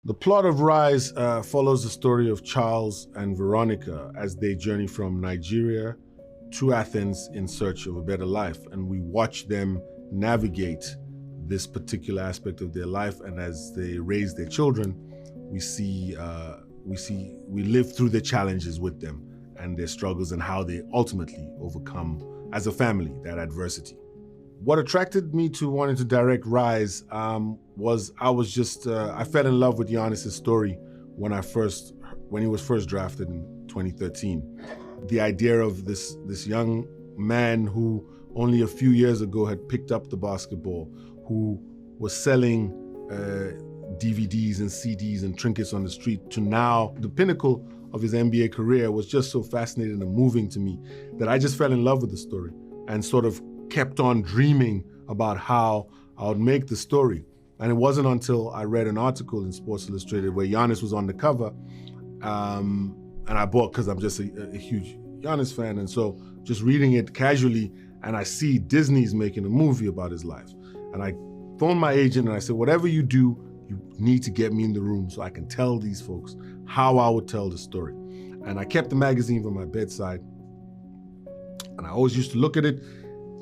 The plot of Rise follows the story of Charles and Veronica as they journey from Nigeria to Athens in search of a better life. And we watch them navigate this particular aspect of their life. And as they raise their children, we live through the challenges with them and their struggles and how they ultimately overcome as a family that adversity. What attracted me to wanting to direct Rise was I fell in love with Giannis's story when he was first drafted in 2013. The idea of this young man who only a few years ago had picked up the basketball, who was selling DVDs and CDs and trinkets on the street, to now the pinnacle of his NBA career, was just so fascinating and moving to me that I just fell in love with the story and sort of kept on dreaming about how I would make the story. And it wasn't until I read an article in Sports Illustrated where Giannis was on the cover, and I bought, because I'm just a huge Giannis fan, and so just reading it casually, and I see Disney's making a movie about his life. And I phoned my agent and I said, whatever you do, you need to get me in the room so I can tell these folks how I would tell the story. And I kept the magazine by my bedside, and I always used to look at it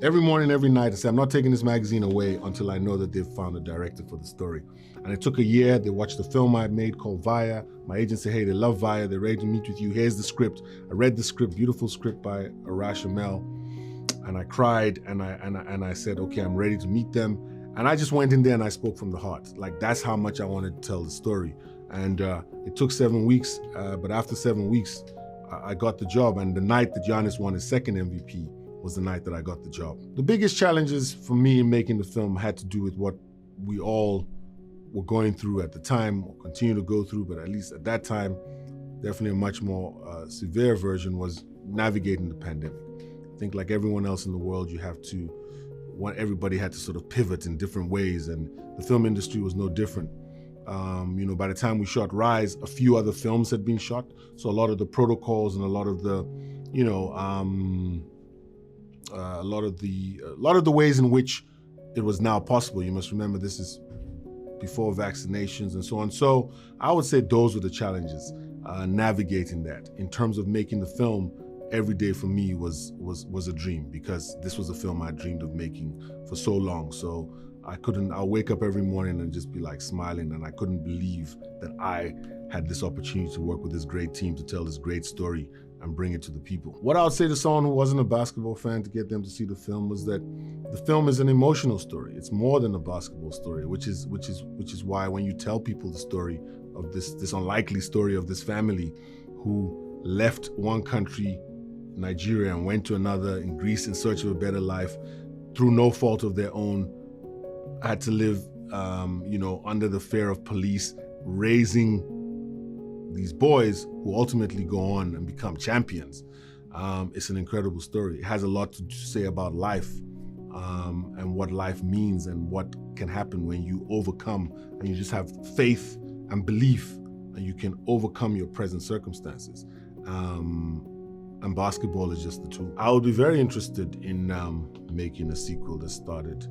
every morning, every night, and say, I'm not taking this magazine away until I know that they've found a director for the story. And it took a year. They watched the film I had made called Via. My agent said, hey, they love Via. They're ready to meet with you. Here's the script. I read the script, beautiful script by Arash Amel. And I cried, and I said, okay, I'm ready to meet them. And I just went in there and I spoke from the heart. Like, that's how much I wanted to tell the story. And it took 7 weeks, but after 7 weeks, I got the job. And the night that Giannis won his second MVP was the night that I got the job. The biggest challenges for me in making the film had to do with what we all were going through at the time, or continue to go through, but at least at that time, definitely a much more severe version was navigating the pandemic. I think like everyone else in the world, everybody had to sort of pivot in different ways, and the film industry was no different. By the time we shot Rise, a few other films had been shot, so a lot of the protocols and a lot of the ways in which it was now possible. You must remember, this is before vaccinations and so on. So I would say those were the challenges, navigating that. In terms of making the film, every day for me was a dream, because this was a film I dreamed of making for so long. So I'll wake up every morning and just be like smiling, and I couldn't believe that I had this opportunity to work with this great team to tell this great story and bring it to the people. What I would say to someone who wasn't a basketball fan to get them to see the film was that the film is an emotional story. It's more than a basketball story, which is why when you tell people the story of this unlikely story of this family who left one country, Nigeria, and went to another in Greece in search of a better life through no fault of their own, had to live under the fear of police, raising these boys who ultimately go on and become champions. It's an incredible story. It has a lot to say about life, and what life means and what can happen when you overcome and you just have faith and belief and you can overcome your present circumstances. And basketball is just the tool. I would be very interested in making a sequel that started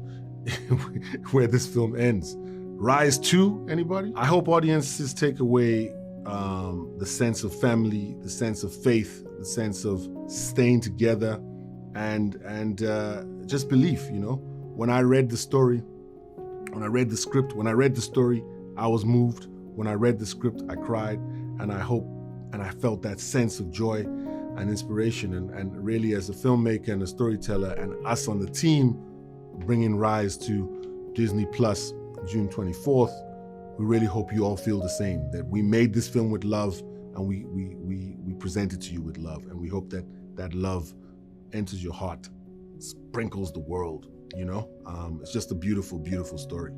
where this film ends. Rise 2, anybody? I hope audiences take away the sense of family, the sense of faith, the sense of staying together, and just belief. When I read the story, when I read the script, when I read the story, I was moved. When I read the script, I cried, and I felt that sense of joy and inspiration. And really, as a filmmaker and a storyteller, and us on the team bringing Rise to Disney Plus June 24th, we really hope you all feel the same, that we made this film with love, and we present it to you with love, and we hope that that love enters your heart, sprinkles the world. It's just a beautiful, beautiful story.